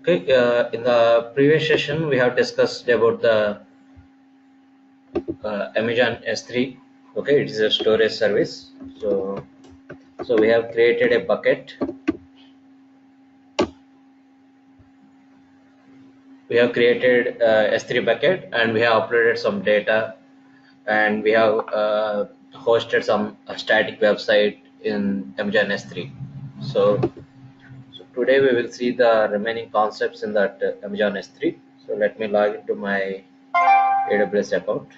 Okay, in the previous session, we have discussed about the Amazon S3. Okay, it is a storage service. So we have created a bucket. We have created S3 bucket, and we have uploaded some data, and we have hosted some static website in Amazon S3. So today we will see the remaining concepts in that Amazon S3. So let me log into my AWS account.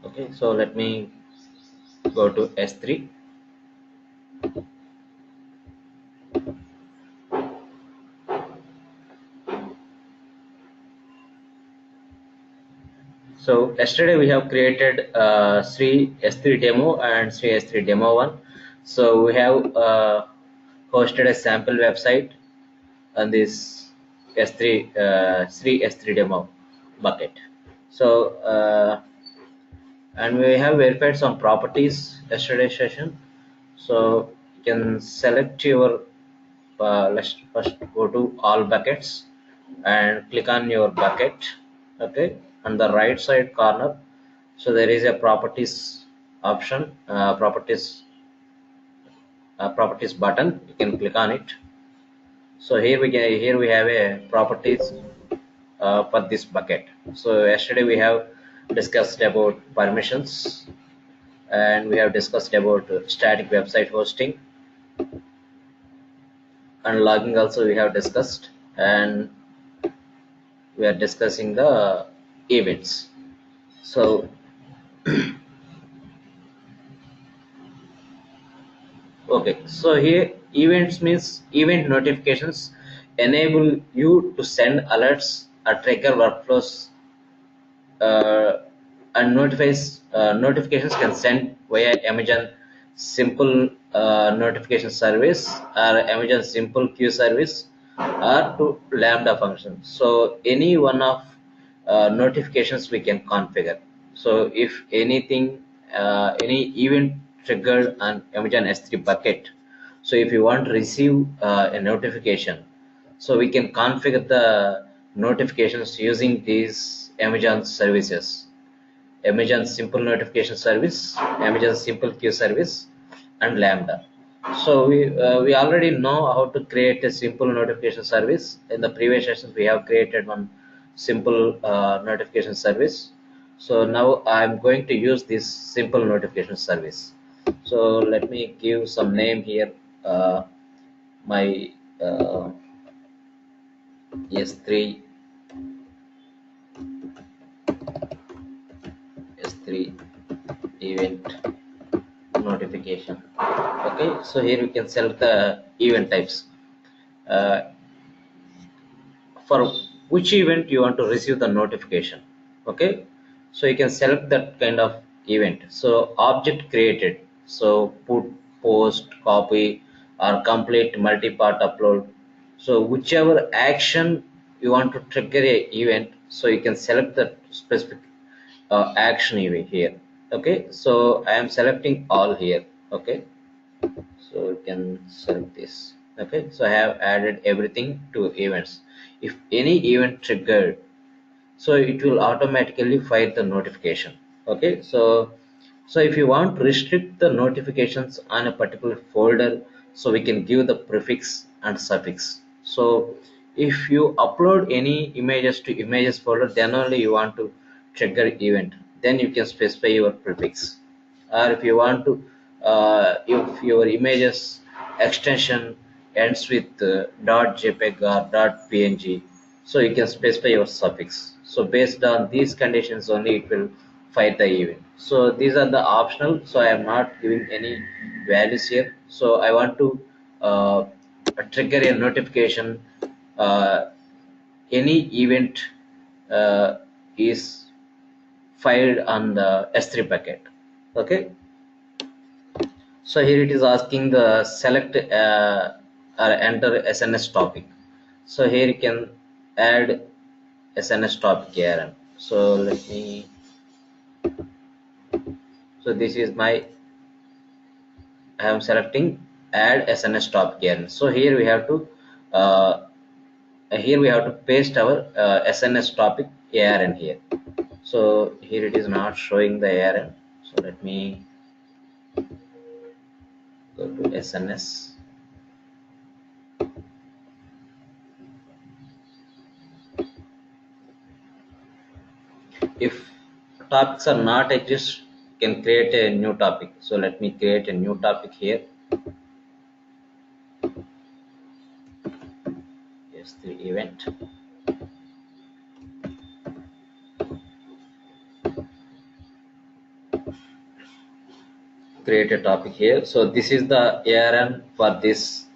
Okay, so let me go to S3. So yesterday we have created Sri S3 demo and Sri S3 demo 1. So we have hosted a sample website on this S3 Sri S3 demo bucket. So and we have verified some properties yesterday session. So you can select your let's first go to all buckets and click on your bucket. Okay, on the right side corner, so there is a properties option, properties button. You can click on it. So here we have a properties for this bucket. So yesterday we have discussed about permissions, and we have discussed about static website hosting, and logging also we have discussed, and we are discussing the events. So okay, so here events means event notifications enable you to send alerts or trigger workflows, uh, and notifications can send via Amazon simple notification service or Amazon simple queue service or to Lambda function. So any one of notifications we can configure. So if anything, any event triggered on Amazon S3 bucket, so if you want to receive a notification, so we can configure the notifications using these Amazon services: Amazon simple notification service, Amazon simple queue service, and Lambda. So we already know how to create a simple notification service. In the previous sessions, we have created one simple notification service. So now I'm going to use this simple notification service. So let me give some name here. My S3 S3 event notification. Okay, so here we can select the event types. Uh, for which event you want to receive the notification. Okay, so you can select that kind of event. So object created, so put, post, copy, or complete multi-part upload. So whichever action you want to trigger a event, so you can select the specific action event here. Okay, so I am selecting all here. Okay, so you can select this. Okay, so I have added everything to events. If any event triggered, so it will automatically fire the notification. Okay, so if you want to restrict the notifications on a particular folder, so we can give the prefix and suffix. So if you upload any images to images folder, then only you want to trigger event, then you can specify your prefix. Or if you want to, if your images extension ends with .jpeg or .png, so you can specify your suffix. So based on these conditions only it will fire the event. So these are the optional, so I am not giving any values here. So I want to uh, trigger a notification, uh, any event is fired on the S3 bucket. Okay, so here it is asking the select or enter SNS topic. So here you can add SNS topic ARN. So let me, so this is my, I am selecting add SNS topic ARN. So uh, here we have to paste our SNS topic ARN here. So here it is not showing the ARN. So let me go to SNS. If topics are not exist, you can create a new topic. So let me create a new topic here. Yes, the event. Create a topic here. So this is the ARN for this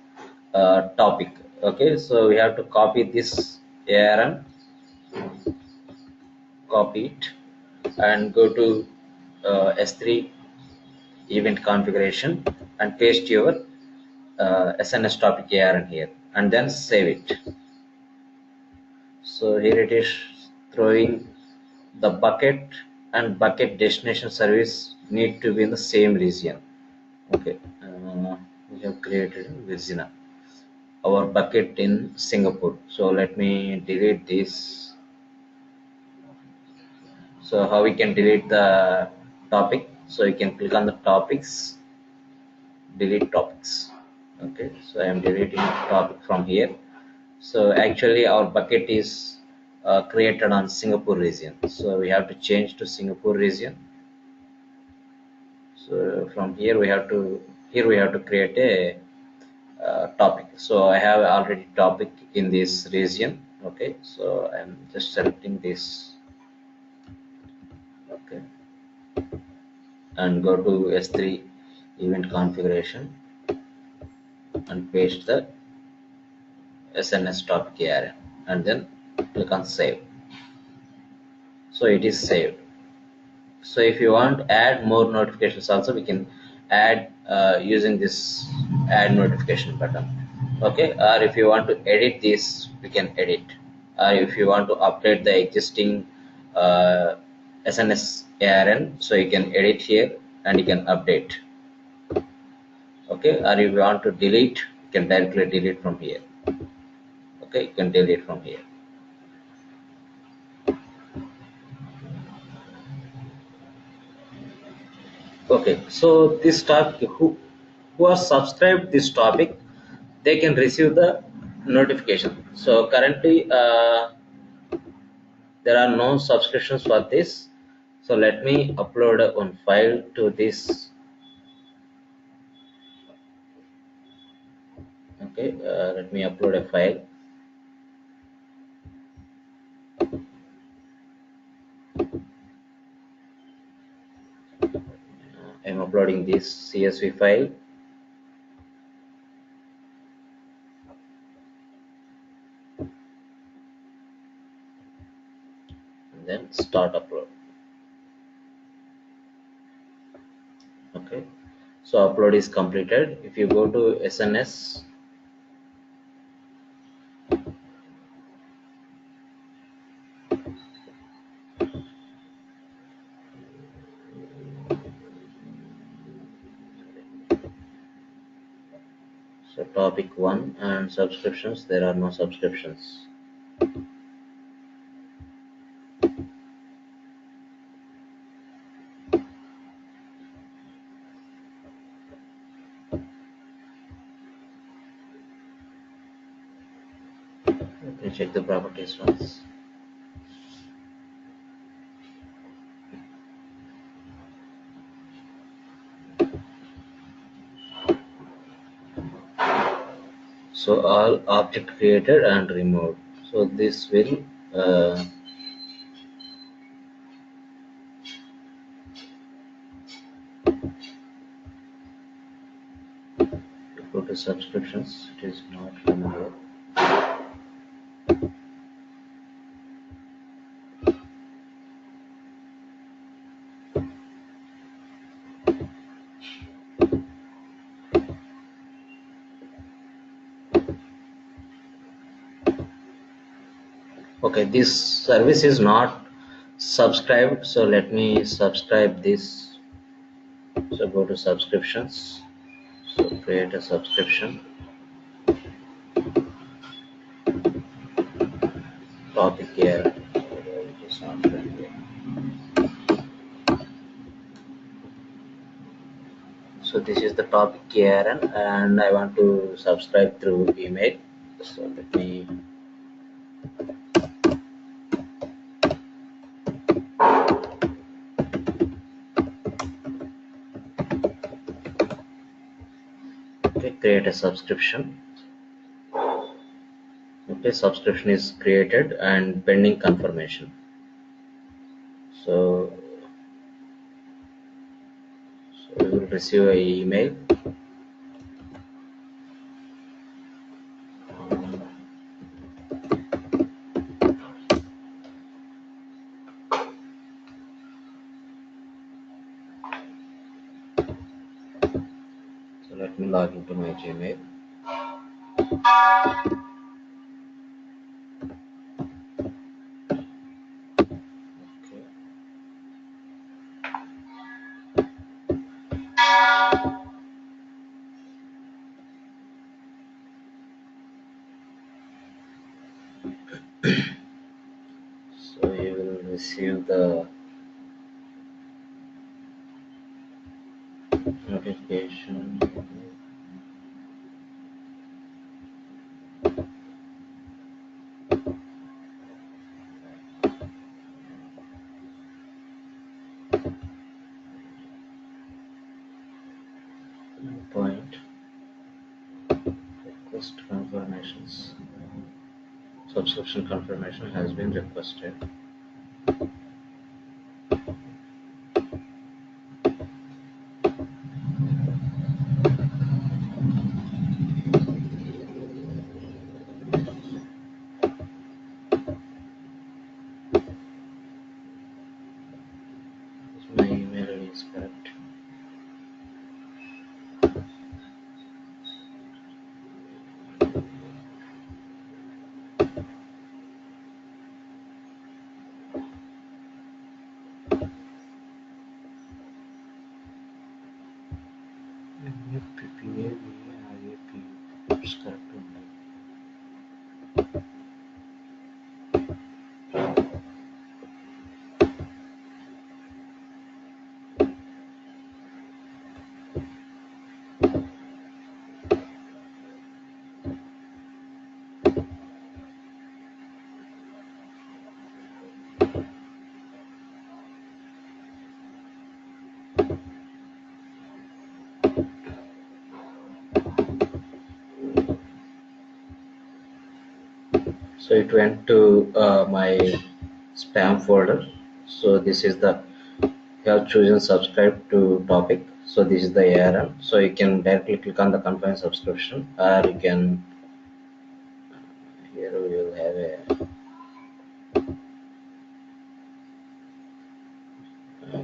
topic. Okay, so we have to copy this ARN, copy it, and go to S3 event configuration and paste your SNS topic ARN here, and then save it. So here it is throwing the bucket and bucket destination service need to be in the same region. Okay, we have created Virginia, our bucket in Singapore. So let me delete this. So how we can delete the topic? So you can click on the topics, delete topics. Okay, so I am deleting topic from here. So actually our bucket is created on Singapore region. So we have to change to Singapore region. So from here we have to create a topic. So I have already topic in this region. Okay, so I'm just selecting this. Okay, and go to S3 event configuration and paste the SNS topic area and then click on save. So it is saved. So if you want to add more notifications also, we can add using this add notification button. Okay, or if you want to edit this, we can edit. Or if you want to update the existing uh, SNS ARN, so you can edit here and you can update. Okay, or if you want to delete, you can directly delete from here. Okay, you can delete from here. Okay, so this topic, who are subscribed this topic, they can receive the notification. So currently there are no subscriptions for this. So let me upload one file to this. Okay, let me upload a file. I'm uploading this CSV file. And then start upload. Okay, so upload is completed. If you go to SNS, so topic 1 and subscriptions, there are no subscriptions. Let me check the properties once. So all object created and removed. So this will go to subscriptions. It is not coming here. Okay, this service is not subscribed, so let me subscribe this. So go to subscriptions, so create a subscription, topic here. It is not here. So this is the topic here, and I want to subscribe through email. So let me create a subscription. Okay, subscription is created and pending confirmation. So, you will receive an email. So let me log into my Gmail. Okay. So you will receive the notification. Point request confirmations. Subscription confirmation has been requested. My email ID is correct. PPA, it's correct. So it went to my spam folder. So this is the, you have chosen subscribe to topic. So this is the URL. So you can directly click on the confirm subscription, or you can, here we will have a,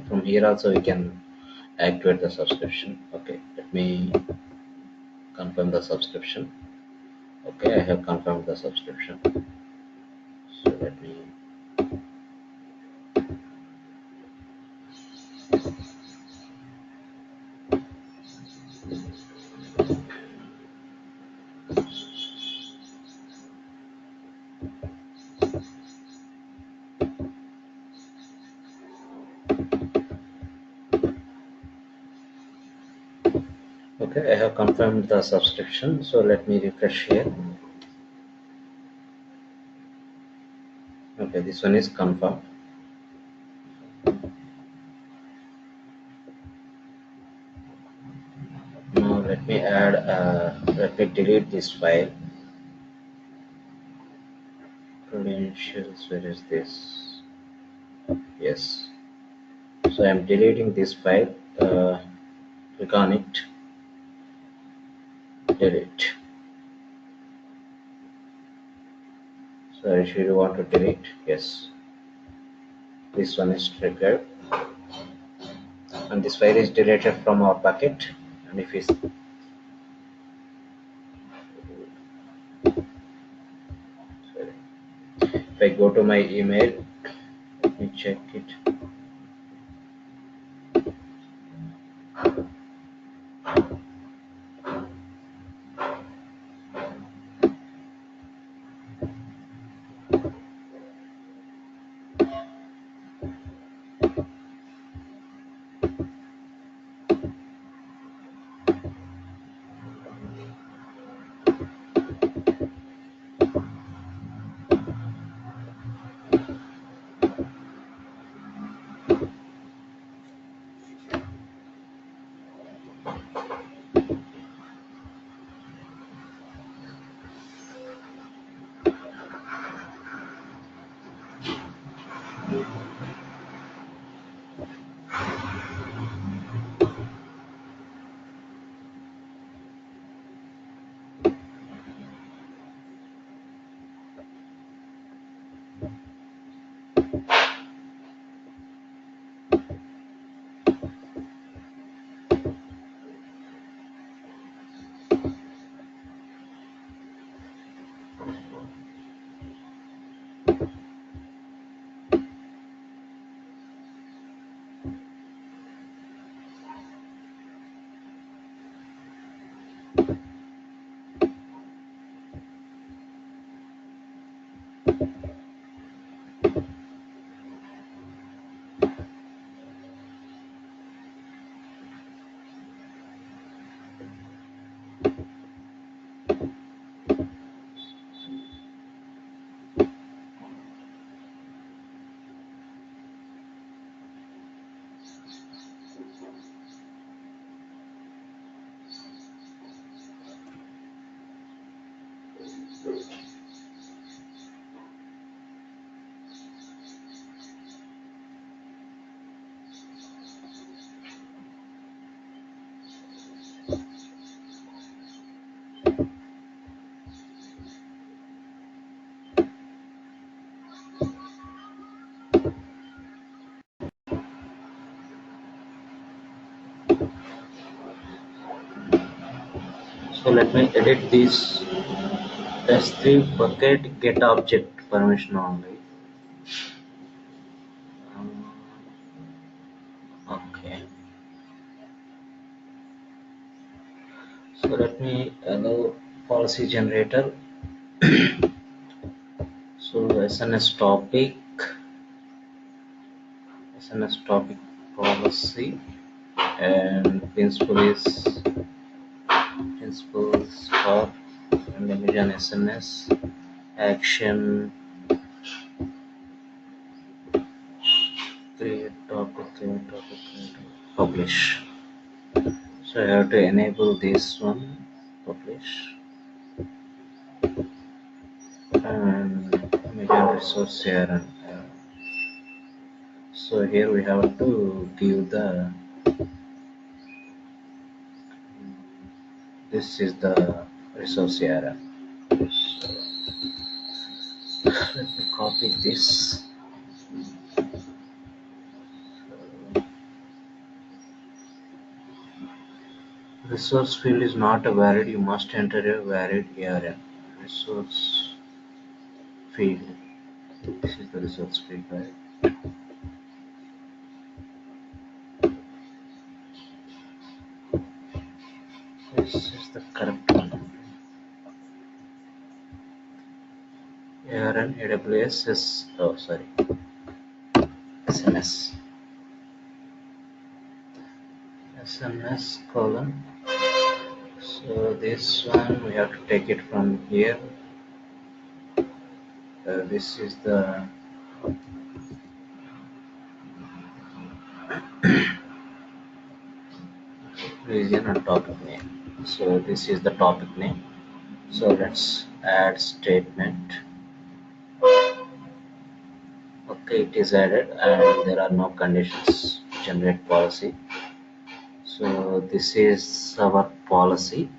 from here also we can activate the subscription. Okay, let me confirm the subscription. Okay, I have confirmed the subscription. So let me, okay, I have confirmed the subscription. So let me refresh here. Okay, this one is confirmed. Now let me delete this file. Credentials, where is this? Yes. So I'm deleting this file. Click on it. Delete. So should you want to delete? Yes. This one is triggered. And this file is deleted from our bucket. And if it's, If I go to my email, let me check it. So let me edit this S3 bucket get object permission only. Um, okay. So let me allow policy generator. So SNS topic policy, and principles for and image on SNS action create topic, publish. So I have to enable this one, publish, and image on resource here. And so here we have to give the this is the resource area. So let me copy this. Resource field is not a valid. You must enter a valid ARN. Resource field. This is the resource field, right? This is the correct one. ARN AWS is SNS. SNS colon. So this one we have to take it from here. This is the region and topic name. So this is the topic name. So let's add statement. Okay, it is added and there are no conditions. Generate policy. So this is our policy.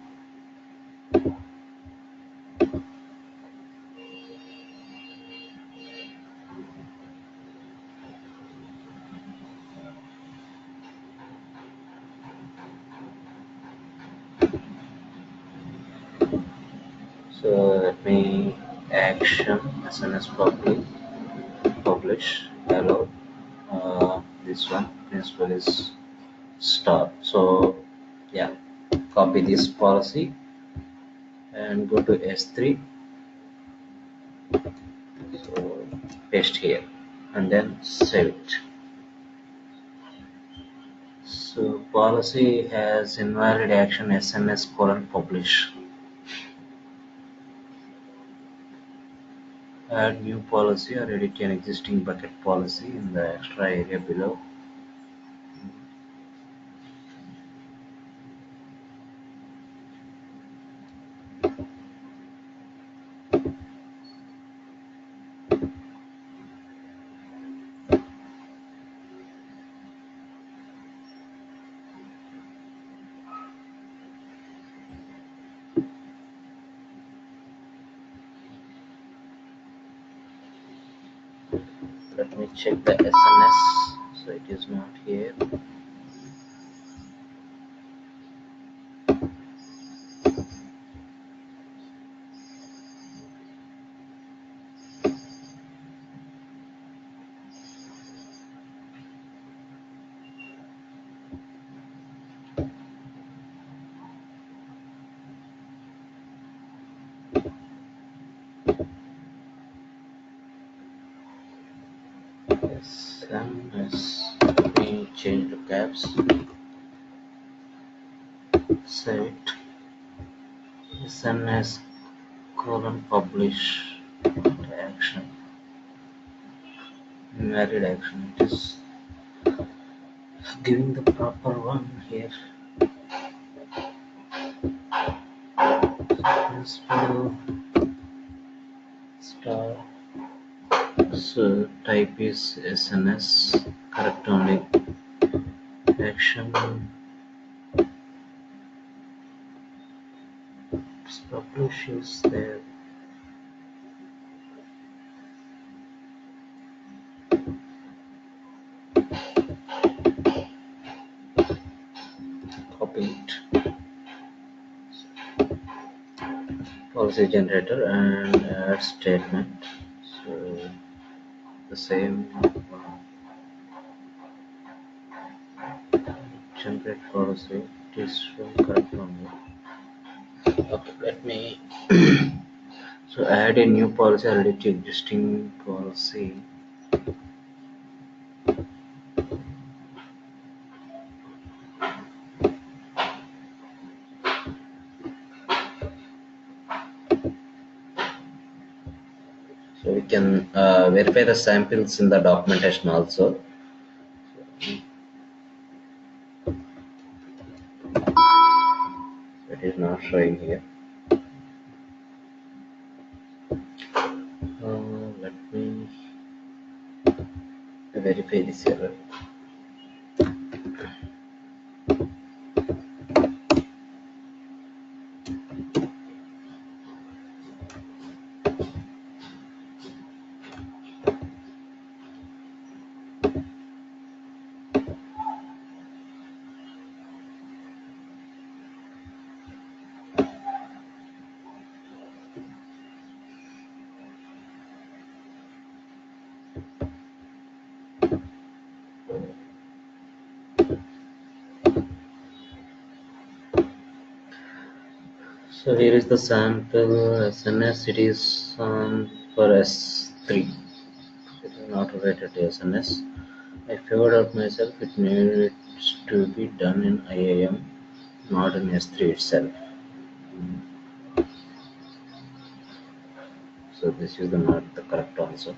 So let me action SNS public. publish. Hello. This one principal is star. So yeah, copy this policy and go to S3. So paste here and then save it. So policy has invalid action SNS colon publish. Add new policy or edit an existing bucket policy in the extra area below. Let me check the SNS. So it is not here. SNS. Let me change to caps. Save it. SNS colon publish action. Invalid action. It is giving the proper one here. Principal star. So type is SNS. Correct only. Action. Publish is there. Copy it. Policy generator and add statement. So the same generate policy. It is correct only. Okay, let me so add a new policy or edit existing policy. So we can verify the samples in the documentation also. It is not showing here. Let me verify this error. So here is the sample SNS. It is for S3. It is not related to SNS. I figured out myself it needs to be done in IAM, not in S3 itself. So this is not the correct answer.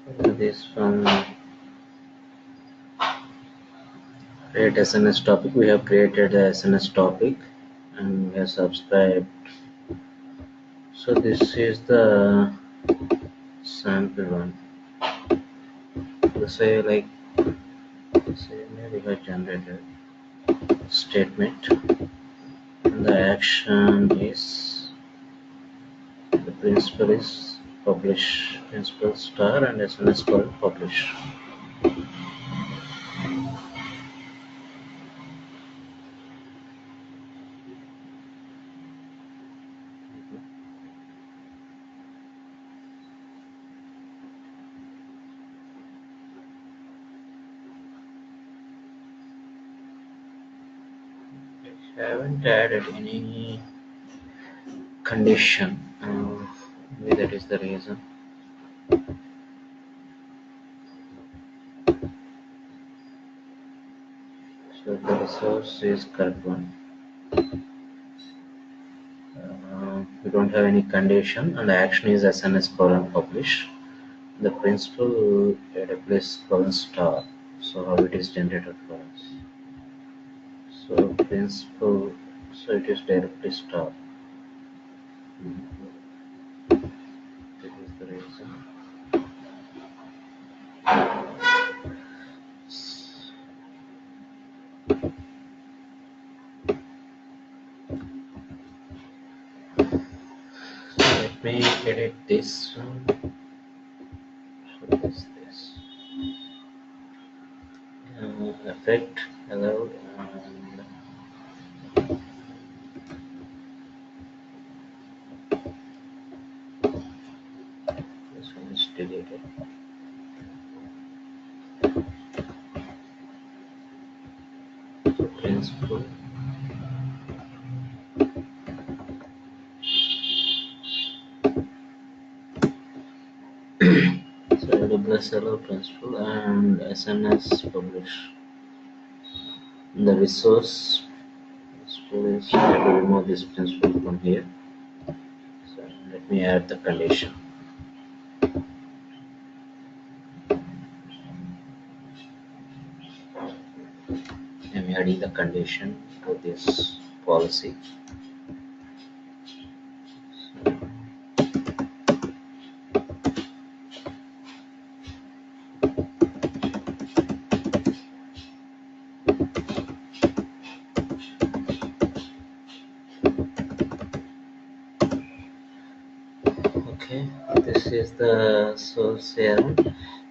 So this from create SNS topic. We have created a SNS topic and we have subscribed. So this is the sample one. The say like the same we have generated. statement, and the action is the principal is publish, principal star, and SNS called publish. I haven't added any condition. Maybe that is the reason. So the resource is correct one. We don't have any condition, and the action is SNS colon publish. The principal AWS colon star. So how it is generated for us? So principal, so it is directly star. This is the reason. Let me edit this one. So this effect allowed, and this one is deleted. So principal. So AWS allow principal and SNS publish. The resource principal is, I have to remove this principal from here. So let me add the condition. I'm adding the condition to this policy. Okay, this is the source ARN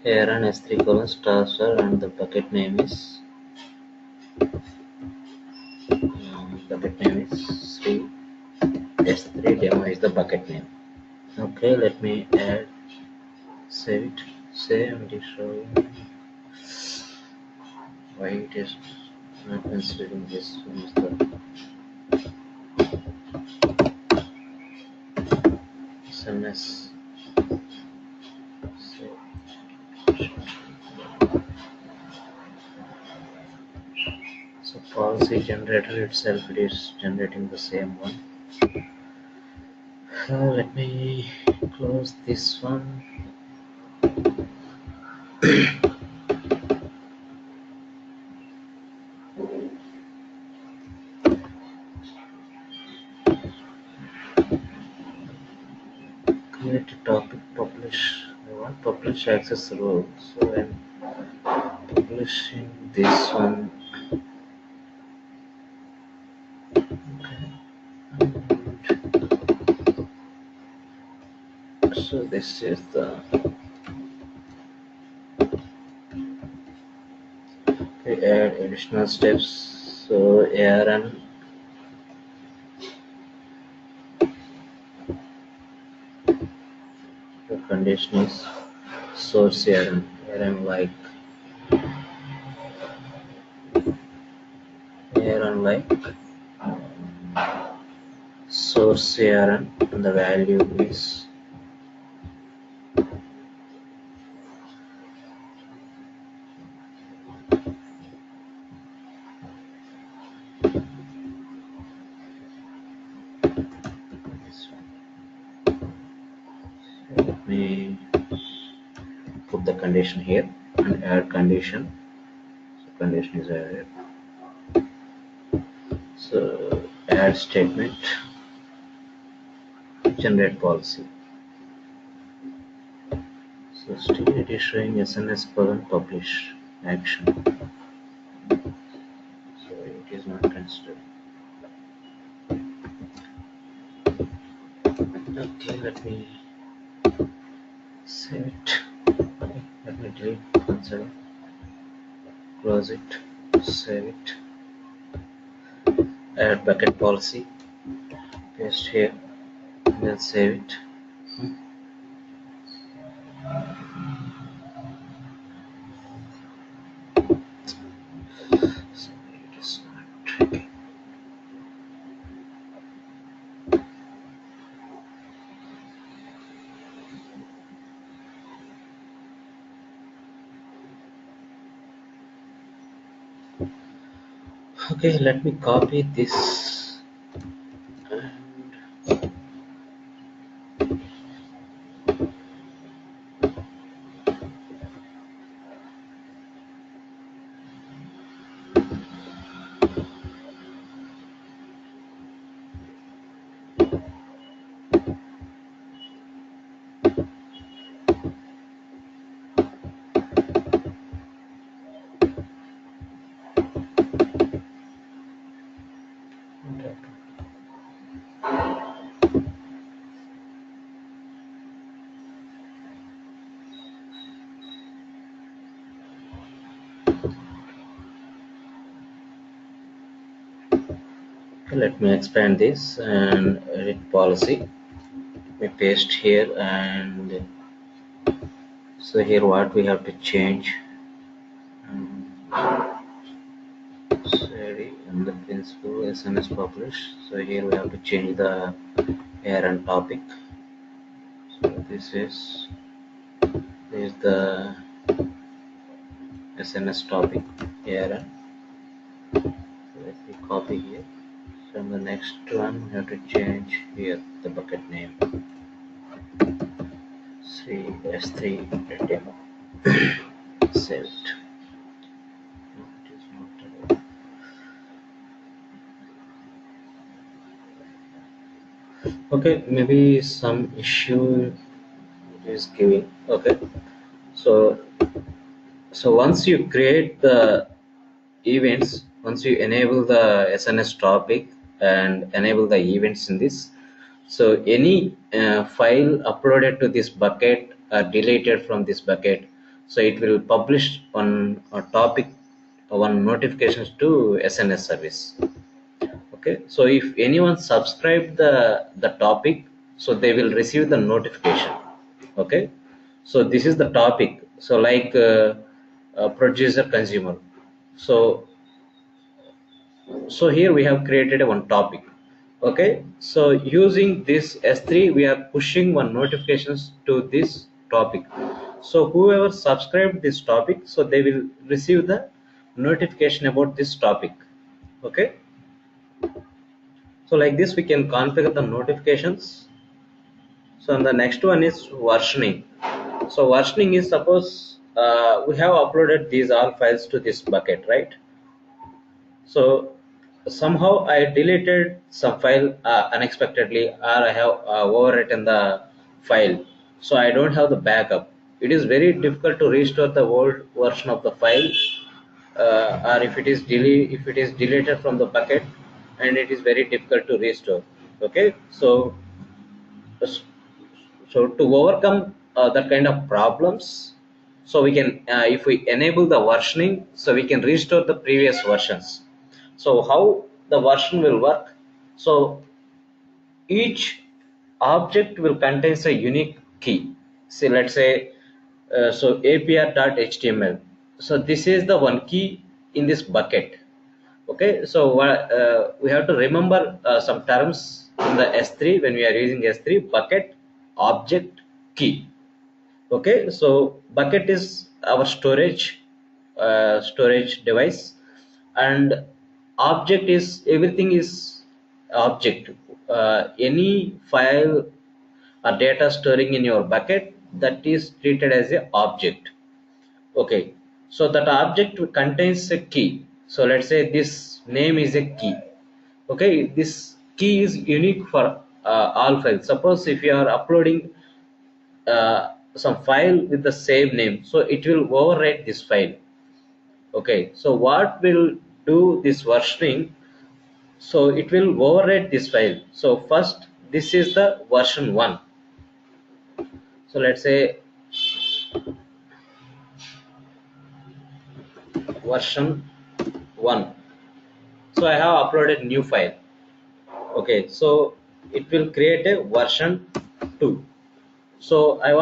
S3 colon star star, and the bucket name is S3 demo is the bucket name. Okay, let me add, save it, save, and it showing why it is not considering this one is the SMS. So policy generator itself, it is generating the same one. Let me close this one. Create a topic, publish. I want publish access role, so I'm publishing this one. So this is the add additional steps. So ARN the condition is source ARN like source ARN, and the value is this one. So let me put the condition here and add condition. So condition is added. So add statement, generate policy. So still it is showing SNS colon publish action. So it is not Master. Okay, let me save it. Okay, let me delete one second. Close it, save it, add bucket policy, paste here, and then save it. Sorry, it is not tracking. Okay, let me copy this and okay, let me expand this and edit policy. Let me paste here, and so here what we have to change. Sorry, and the principal SMS publish. So here we have to change the ARN topic. So this is the SMS topic ARN. So let me copy here. So in the next one, we have to change here the bucket name. S3 demo. Save it. No, it is not. Okay, maybe some issue it is giving. Okay, so once you create the events, once you enable the SNS topic and enable the events in this, so any file uploaded to this bucket or deleted from this bucket, so it will publish one topic, one notifications to SNS service. Okay, so if anyone subscribe the topic, so they will receive the notification. Okay, so this is the topic. So like producer consumer. So here we have created a one topic. Okay, so using this S3 we are pushing one notifications to this topic. So whoever subscribed this topic, so they will receive the notification about this topic. Okay, so like this we can configure the notifications. So and the next one is versioning. So versioning is, suppose we have uploaded these all files to this bucket, right? So somehow I deleted some file unexpectedly, or I have overwritten the file, so I don't have the backup. It is very difficult to restore the old version of the file, or if it is deleted from the bucket, and it is very difficult to restore. Okay, so to overcome that kind of problems, so we can if we enable the versioning, so we can restore the previous versions. So how the version will work, so each object will contain a unique key. See, let's say so apr.html, so this is the one key in this bucket. Okay, so we have to remember some terms in the S3 when we are using S3: bucket, object, key. Okay, so bucket is our storage device, and object is everything is object. Any file or data storing in your bucket, that is treated as a object. Okay, so that object contains a key. So let's say this name is a key. Okay, this key is unique for all files. Suppose if you are uploading some file with the same name, so it will overwrite this file. Okay, so what will do this versioning, So it will override this file. So first, this is the version 1. So let's say version 1. So I have uploaded new file. Okay, so it will create a version 2. So I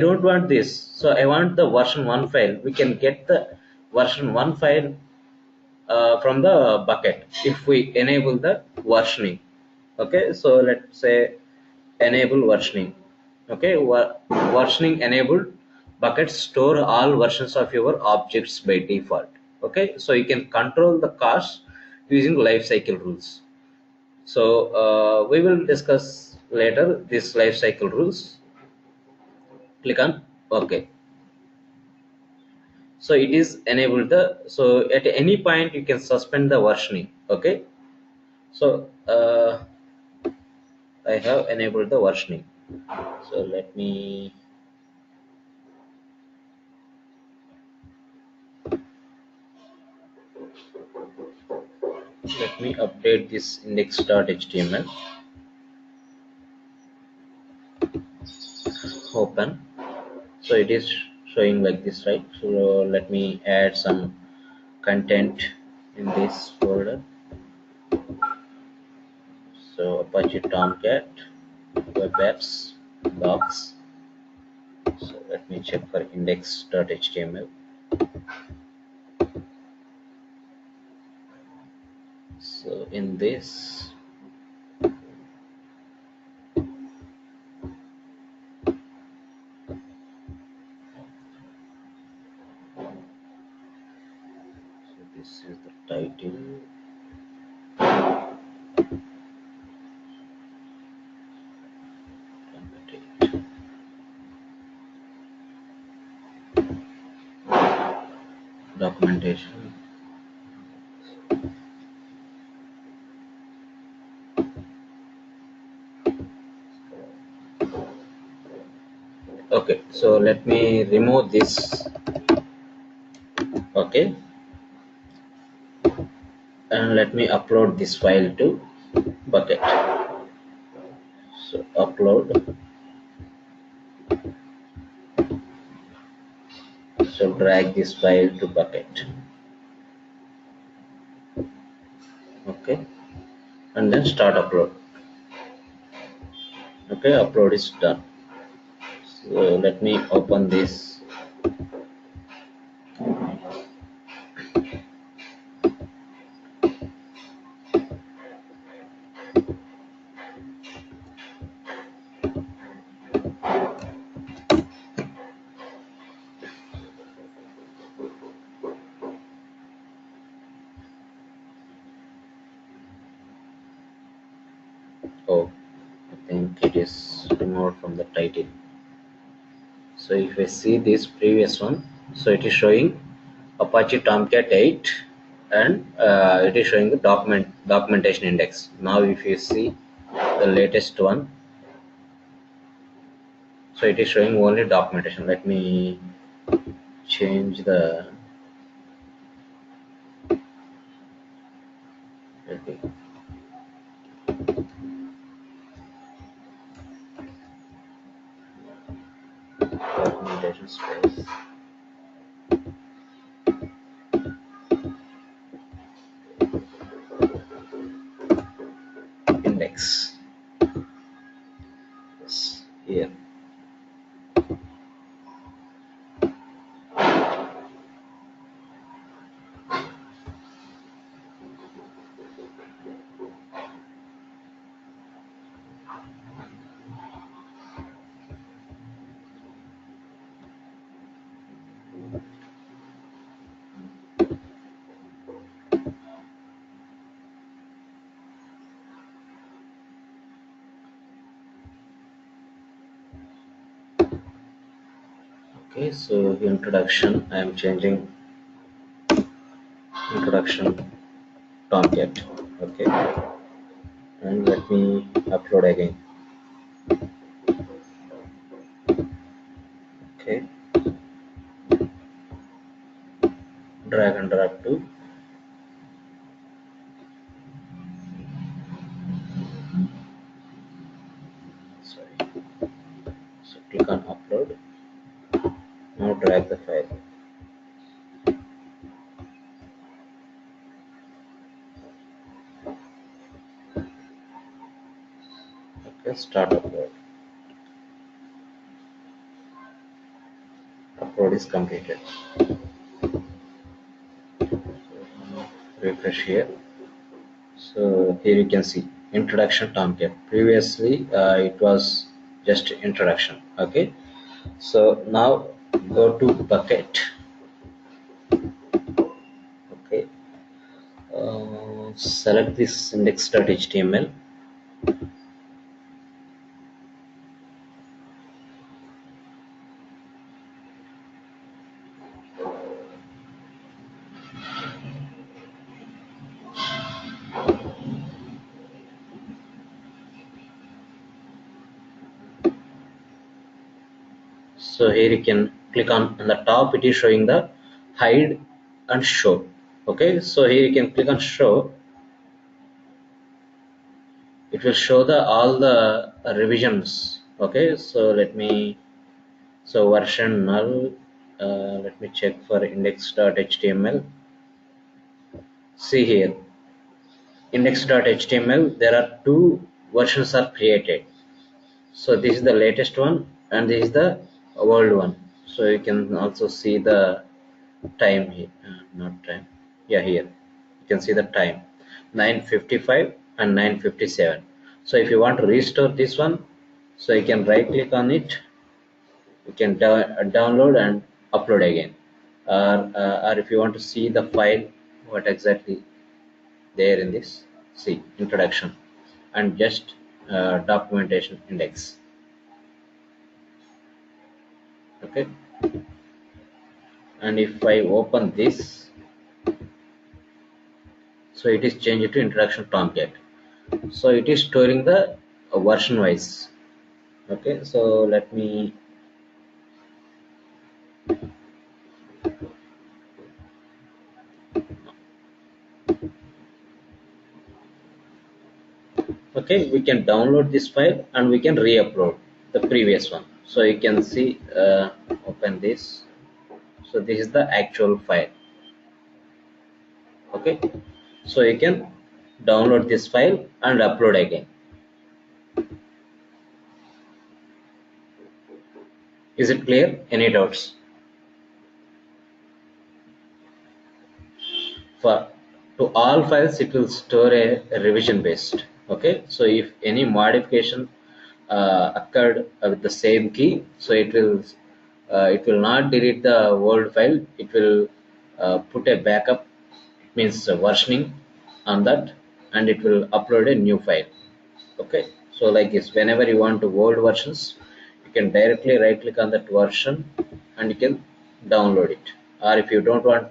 don't want this, so I want the version 1 file. We can get the version 1 file from the bucket if we enable the versioning. Okay, so let's say enable versioning. Okay, versioning enabled buckets store all versions of your objects by default. Okay, so you can control the cost using lifecycle rules. So we will discuss later this lifecycle rules. Click on OK. So it is enabled the, so at any point you can suspend the versioning. Okay, so I have enabled the versioning. So let me update this index.html. Open. So it is showing like this, right? So let me add some content in this folder. So Apache Tomcat, web apps, docs. So let me check for index.html. So in this, so this is the title. Documentation. Okay, so let me remove this. Okay, and let me upload this file to bucket. So upload. So drag this file to bucket. Okay, and then start upload. Okay, upload is done. So let me open this. Oh, I think it is removed from the title. So if I see this previous one, so it is showing Apache Tomcat 8, and it is showing the documentation index. Now if you see the latest one, so it is showing only documentation. Let me change the, okay. Documentation space index. Yes, here. Okay, so introduction, I am changing introduction Tomcat. Okay, and let me upload again. Okay, drag and drop to Now drag the file. Okay, start upload. Upload is completed. Refresh here. So here you can see introduction Tomcat. Previously it was just introduction. Okay, so now go to bucket. Okay, select this index.html. So here you can click on the top, it is showing the hide and show. Okay, so here you can click on show. It will show the all the revisions. Okay, so let me, so version null, let me check for index.html. See here, index.html, there are two versions are created. So this is the latest one and this is the old one. So you can also see the time here, not time, yeah, here you can see the time 9:55 and 9:57. So if you want to restore this one, so you can right click on it, you can download and upload again, or if you want to see the file what exactly there in this, see introduction and just documentation index. Okay, and if I open this, so it is changed to introduction Tomcat. So it is storing the version wise. Okay, so let me, okay, we can download this file and we can re-upload the previous one. So you can see, open this, so this is the actual file. Okay, so you can download this file and upload again. Is it clear? Any doubts? For to all files it will store a revision based. Okay, so if any modification occurred with the same key, so it will not delete the old file, it will put a backup, it means versioning on that, and it will upload a new file. Okay, so like this, whenever you want to old versions, you can directly right click on that version and you can download it, or if you don't want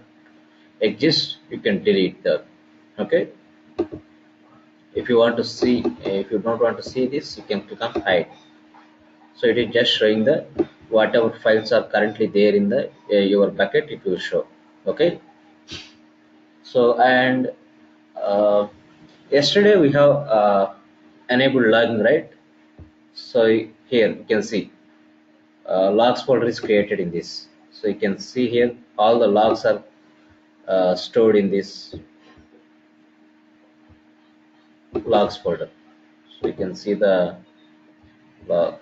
exist, you can delete that. Okay, if you want to see, if you don't want to see this, you can click on hide. So it is just showing the whatever files are currently there in the your bucket, it will show. Okay, so and yesterday we have enabled logging, right? So here you can see logs folder is created in this. So you can see here all the logs are stored in this logs folder. So you can see the log.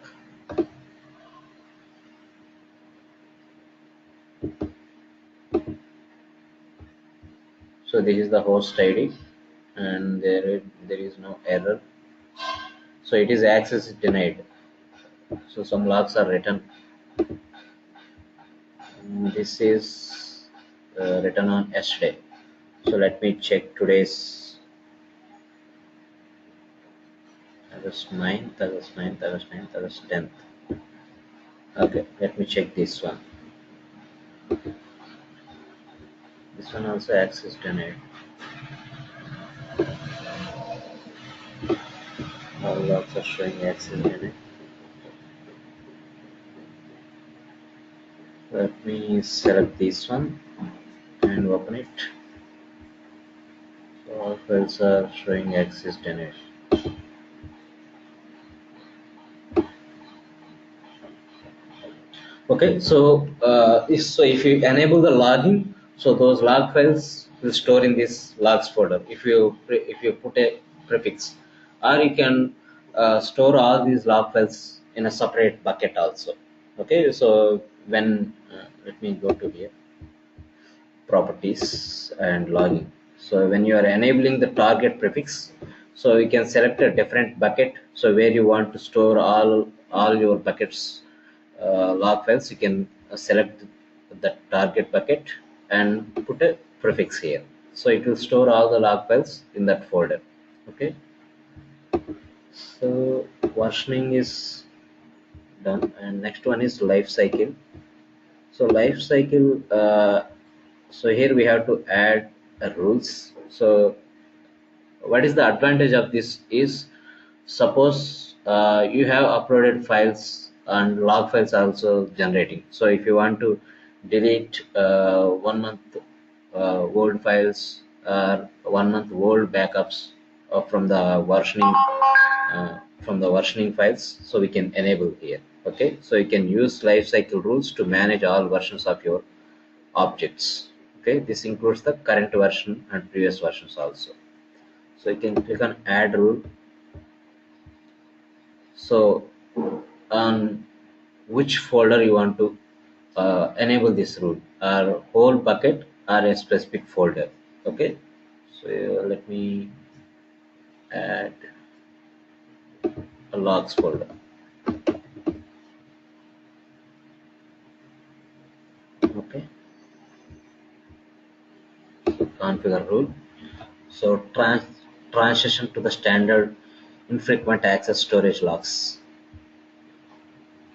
So this is the host ID and there is no error. So it is access denied. So some logs are written. This is written on yesterday. So let me check today's August 9th, August 9th, August 9th, August 10th. Okay, let me check this one. This one also access denied. All logs are showing access denied. Let me select this one and open it. So all files are showing access denied. Okay, so if you enable the logging, so those log files will store in this logs folder. If you put a prefix, or you can store all these log files in a separate bucket also. Okay, so when let me go to here, properties and logging. So when you are enabling the target prefix, so you can select a different bucket. So where you want to store all your buckets log files, you can select the target bucket and put a prefix here. So it will store all the log files in that folder. Okay. So versioning is done, and next one is life cycle. So life cycle. So here we have to add rules. So what is the advantage of this is, suppose you have uploaded files and log files also generating. So if you want to delete 1 month old files or 1 month old backups from the versioning files, so we can enable here. Okay, so you can use lifecycle rules to manage all versions of your objects. Okay, this includes the current version and previous versions also. So you can click on add rule. So on which folder you want to enable this rule, or whole bucket or a specific folder. Okay, so let me add a logs folder. Okay, so configure rule. So transition to the standard infrequent access storage logs.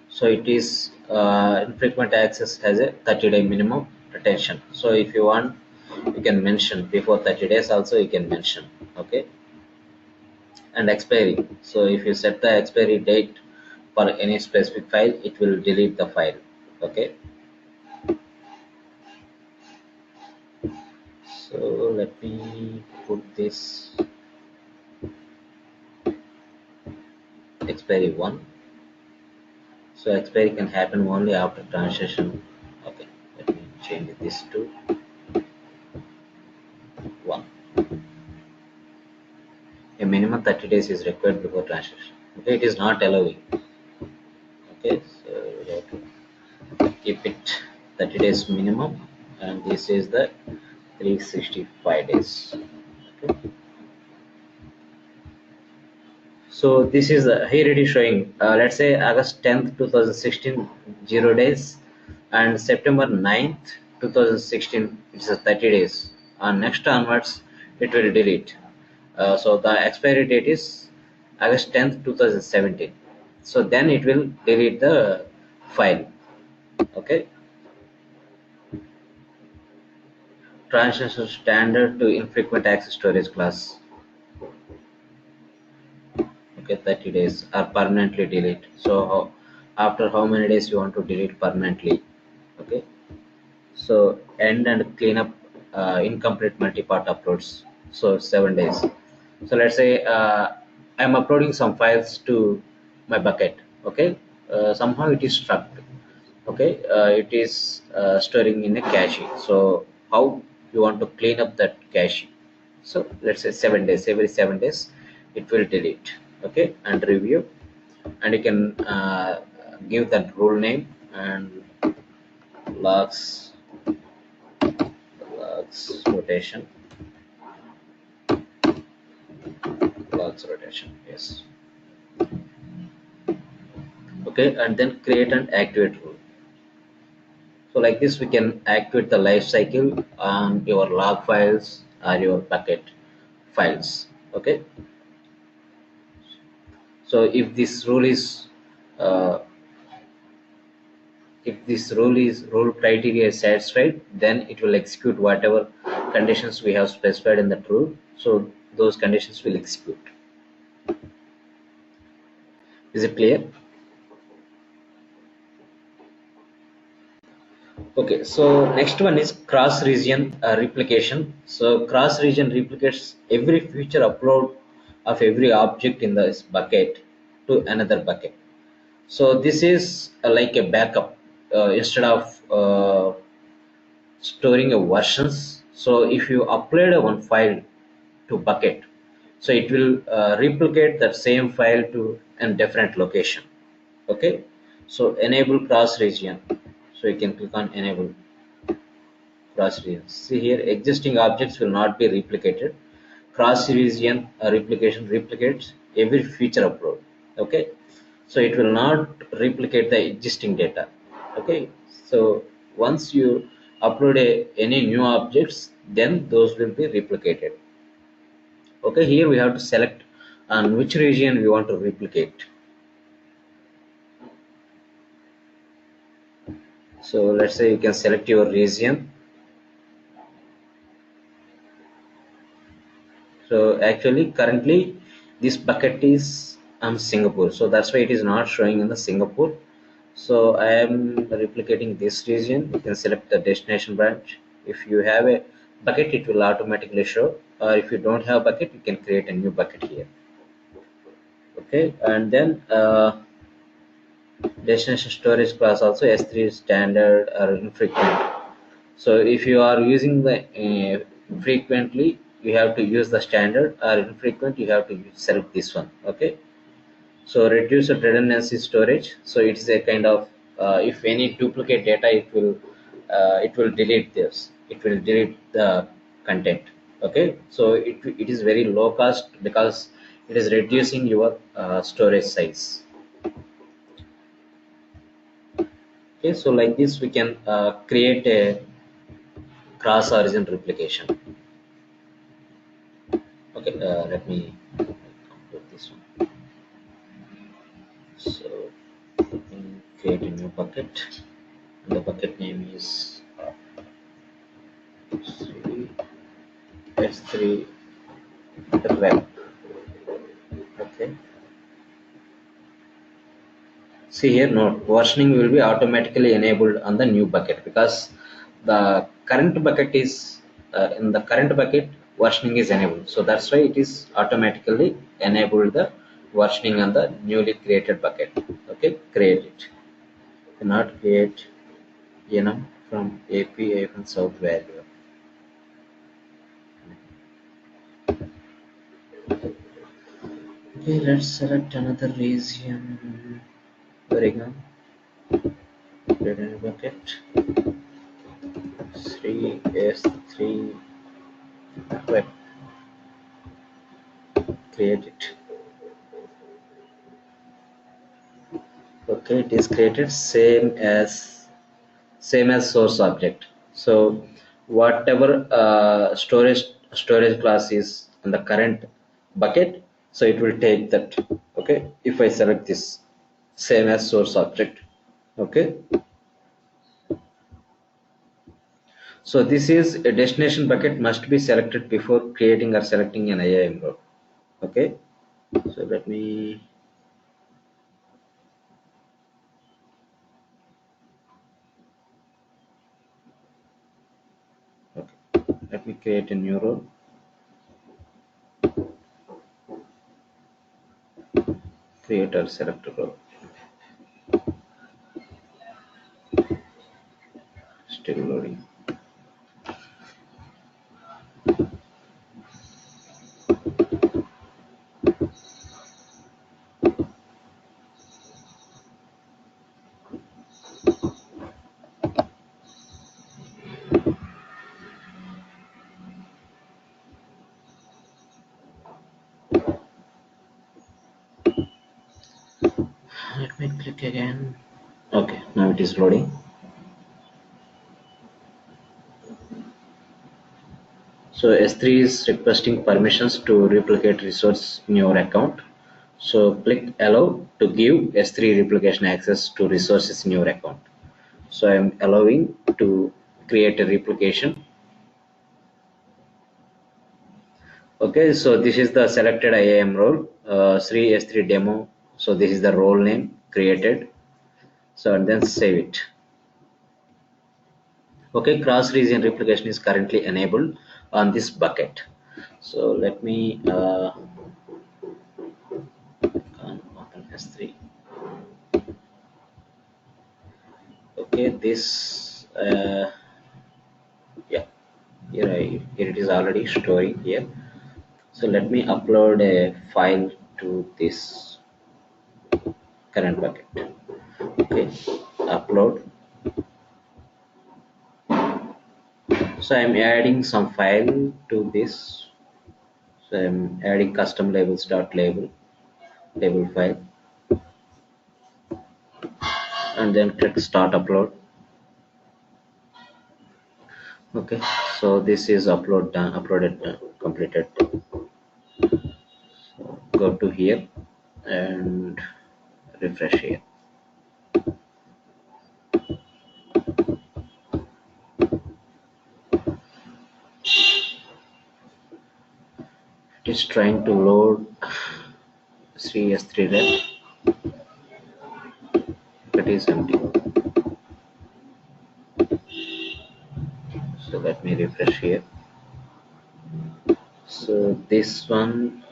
So it is infrequent access has a 30-day minimum retention. So if you want, you can mention before 30 days also, you can mention. Okay, and expiry. So if you set the expiry date for any specific file, it will delete the file. Okay, so let me put this expiry 1. So expiry can happen only after transition. Okay, let me change this to 1. A minimum 30 days is required before transition. Okay, it is not allowing. Okay, so we have to keep it 30 days minimum, and this is the 365 days. Okay. So this is here it is showing, let's say August 10th 2016 0 days, and September 9th 2016 it's a 30 days, and next onwards it will delete. So the expiry date is August 10th 2017, so then it will delete the file. Okay, transition standard to infrequent access storage class. Okay, 30 days or permanently delete. So after how many days you want to delete permanently? Okay, so end and clean up incomplete multi-part uploads, so 7 days. So let's say I'm uploading some files to my bucket. Okay, somehow it is stuck. Okay, it is storing in a cache. So how you want to clean up that cache? So let's say 7 days, every 7 days it will delete. Okay, and review, and you can give that rule name and logs rotation, logs rotation, yes. Okay, and then create and activate rule. So like this we can activate the life cycle on your log files or your bucket files. Okay, so if this rule is uh, rule criteria is satisfied, then it will execute whatever conditions we have specified in that rule. So those conditions will execute. Is it clear? Okay, so next one is cross region replication. So cross region replicates every future upload of every object in this bucket to another bucket. So this is like a backup. instead of storing a versions, so if you upload a one file to bucket, so it will replicate that same file to a different location. Okay, so enable cross region, so you can click on enable cross region. See here, existing objects will not be replicated. Cross region replication replicates every feature upload. Okay, so it will not replicate the existing data. Okay, so once you upload any new objects, then those will be replicated. Okay, here we have to select on which region we want to replicate. So let's say you can select your region. So actually currently this bucket is Singapore, so that's why it is not showing in the Singapore. So I am replicating this region. You can select the destination branch. If you have a bucket, it will automatically show, or if you don't have bucket, you can create a new bucket here. Okay, and then destination storage class also S3 standard or infrequent. So if you are using the frequently, you have to use the standard, or infrequent, you have to select this one. Okay, so reduce the redundancy storage. So it is a kind of if any duplicate data, it will delete this. It will delete the content. Okay, so it is very low cost because it is reducing your storage size. Okay, so like this we can create a cross origin replication. Okay, let me complete this one. So let me create a new bucket. The bucket name is S3 web. Okay. See here, note versioning will be automatically enabled on the new bucket because the current bucket is in the current bucket versioning is enabled. So that's why it is automatically enabled the versioning on the newly created bucket. Okay, create it. Cannot create from API from south value. Okay, let's select another region. Oregon. Create a new bucket. 3S3 web. Create it. Okay, it is created same as source object. So whatever storage class is in the current bucket, so it will take that. Okay, if I select this same as source object. Okay, so this is a destination bucket must be selected before creating or selecting an IAM role. Okay, so let me create a new role. Create or select a role. Still loading. Let me click again. Okay, now it is loading. So S3 is requesting permissions to replicate resource in your account. So click allow to give S3 replication access to resources in your account. So I am allowing to create a replication. Okay, so this is the selected IAM role, Sri S3 demo. So this is the role name created. So and then save it. Okay, cross region replication is currently enabled on this bucket. So let me open S3. Okay, this yeah, here it is already storing here. So let me upload a file to this current bucket. Okay, upload. So I'm adding some file to this. So I'm adding custom labels dot label file, and then click start upload. Okay, so this is uploaded completed. Go to here and refresh here. It is trying to load CS3 rep. It is empty. So let me refresh here. So this one,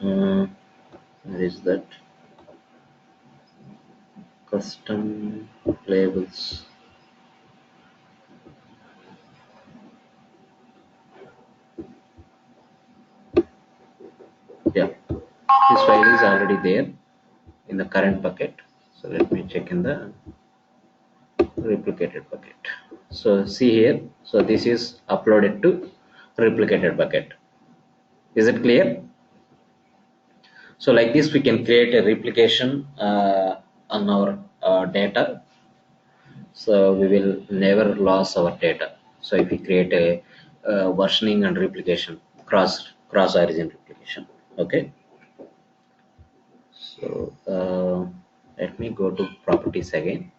where is that? Custom labels. Yeah, this file is already there in the current bucket. So let me check in the replicated bucket. So see here. So this is uploaded to replicated bucket. Is it clear? So like this, we can create a replication on our data. So we will never lose our data. So if we create a versioning and replication, cross origin replication. Okay. So let me go to properties again.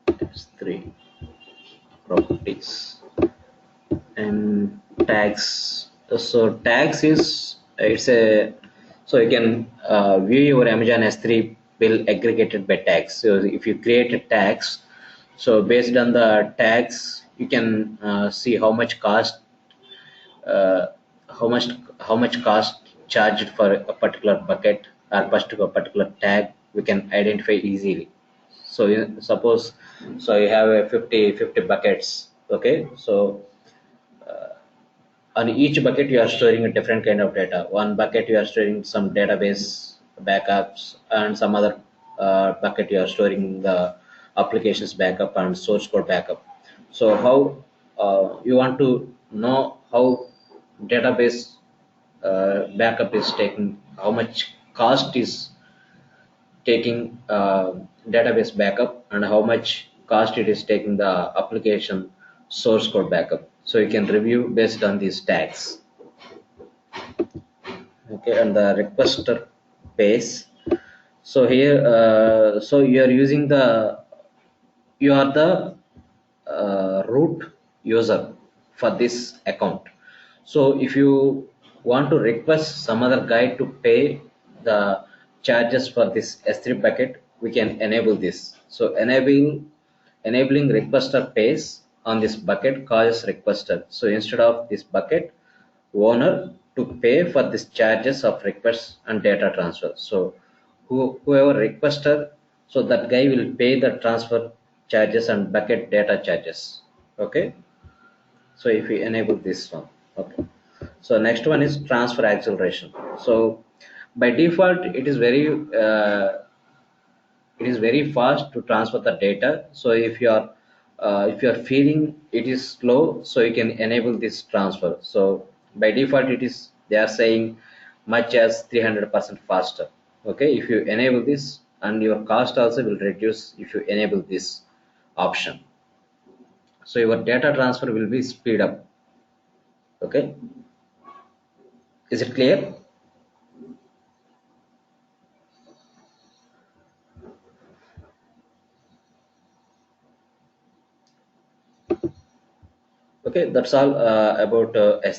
S3 properties and tags. So tags is it's a so you can view your Amazon S3 bill aggregated by tags. So if you create a tags, so based on the tags, you can see how much cost, uh, how much how much cost charged for a particular bucket or particular tag. We can identify easily. So suppose so you have a 50 buckets. Okay, so on each bucket you are storing a different kind of data. One bucket you are storing some database backups, and some other bucket you are storing the applications backup and source code backup. So how you want to know how database backup is taking, how much cost is taking database backup, and how much cost it is taking the application source code backup. So you can review based on these tags. Okay, and the requester base. So here so you are using the, you are the root user for this account. So if you want to request some other guy to pay the charges for this S3 bucket, we can enable this. So enabling requester pays on this bucket causes requester. So instead of this bucket owner to pay for these charges of requests and data transfer. So whoever requester, so that guy will pay the transfer charges and bucket data charges. Okay. So if we enable this one, okay. So next one is transfer acceleration. So by default, it is very fast to transfer the data. So if you are feeling it is slow, so you can enable this transfer. So by default it is, they are saying much as 300% faster. Okay, if you enable this, and your cost also will reduce if you enable this option. So your data transfer will be speed up. Okay, is it clear? Okay, that's all about